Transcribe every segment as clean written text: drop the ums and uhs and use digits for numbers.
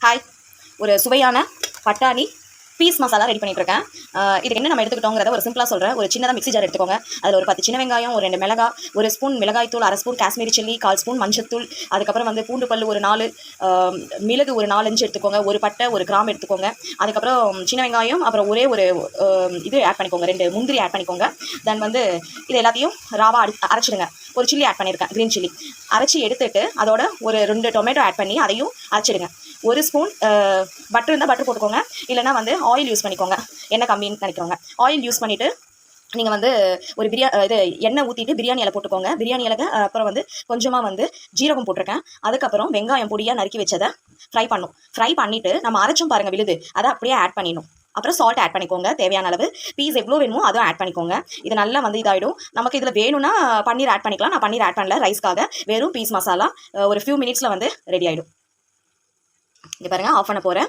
Hi, ஒரு சுவையான பட்டாணி பீஸ் மசாலா ரெடி பண்ணிட்டு இருக்கேன். இதுக்கு என்ன நம்ம எடுத்துக்கிட்டோங்கிறத ஒரு சிம்பிளாக சொல்கிறேன். ஒரு சின்னதாக மிக்ஸி ஜார் எடுத்துக்கோங்க. அதில் ஒரு 10 சின்ன வெங்காயம், ஒரு 2 மிளகாய், ஒரு ஸ்பூன் மிளகாய் தூள், அரை ஸ்பூன் காஷ்மீரி சில்லி, 1/4 ஸ்பூன் மஞ்சத்தூள், அதுக்கப்புறம் வந்து பூண்டு பல் ஒரு 4, மிளகு ஒரு 4-5 எடுத்துக்கோங்க, ஒரு பட்டை ஒரு கிராம் எடுத்துக்கோங்க. அதுக்கப்புறம் சின்ன வெங்காயம், அப்புறம் ஒரே ஒரு இது ஆட் பண்ணிக்கோங்க, 2 முந்திரி ஆட் பண்ணிக்கோங்க. தென் வந்து இது எல்லாத்தையும் ராவா அரைச்சிடுங்க. ஒரு சில்லி ஆட் பண்ணியிருக்கேன், க்ரீன் சில்லி அரைச்சி எடுத்துட்டு அதோட ஒரு 2 டொமேட்டோ ஆட் பண்ணி அதையும் அரைச்சிடுங்க. ஒரு ஸ்பூன் பட்டர் இருந்தால் பட்டர் போட்டுக்கோங்க, இல்லைனா வந்து ஆயில் யூஸ் பண்ணிக்கோங்க. எண்ணெய் கம்மின்னு நினைக்கிறோங்க. ஆயில் யூஸ் பண்ணிவிட்டு நீங்கள் வந்து ஒரு இது எண்ணெய் ஊற்றிட்டு பிரியாணி இலை போட்டுக்கோங்க. பிரியாணி இலை அப்புறம் வந்து கொஞ்சமாக வந்து ஜீரகம் போட்டிருக்கேன். அதுக்கப்புறம் வெங்காயம் பொடியாக நறுக்கி வச்சதை ஃப்ரை பண்ணிவிட்டு நம்ம அரைச்சும் பாருங்கள் விழுது, அதை அப்படியே ஆட் பண்ணிடணும். அப்புறம் சால்ட் ஆட் பண்ணிக்கோங்க தேவையான அளவு. பீஸ் எவ்வளோ வேணுமோ அதுவும் ஆட் பண்ணிக்கோங்க. இது நல்லா வந்து இதாகிடும். நமக்கு இதில் வேணும்னா பன்னீர் ஆட் பண்ணிக்கலாம். நான் பன்னீர் ஆட் பண்ணல, ரைஸ்க்காக வெறும் பீஸ் மசாலா ஒரு ஃபியூ மினிட்ஸில் வந்து ரெடி ஆகிடும். இங்கே பாருங்கள், ஆஃப் பண்ண போகிறேன்.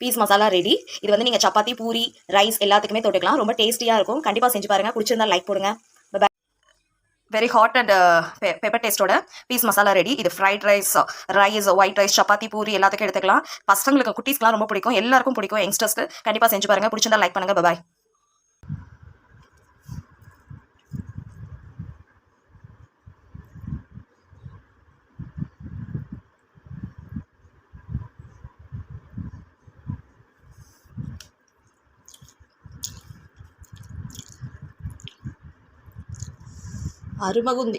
Piece masala ready. இது வந்து நீங்கள் சப்பாத்தி, பூரி, ரைஸ் எல்லாத்துக்குமே தொட்டுக்கலாம். ரொம்ப டேஸ்டியாக இருக்கும். கண்டிப்பாக செஞ்சு பாருங்கள். பிடிச்சிருந்தா லைக் போடுங்க. வெரி ஹாட் அண்ட் பெப்பர் டேஸ்ட்டோட பீஸ் மசாலா ரெடி. இது fried rice, white rice, chapati, puri எல்லாத்துக்கும் எடுத்துக்கலாம். பசங்களுக்கு, குட்டீஸ்க்குலாம் ரொம்ப பிடிக்கும், எல்லாருக்கும் பிடிக்கும். யங்ஸ்டர்ஸ்க்கு கண்டிப்பாக செஞ்சு பாருங்கள். பிடிச்சிருந்தா லைக் பண்ணுங்கள். பாய். அருமகுந்தி.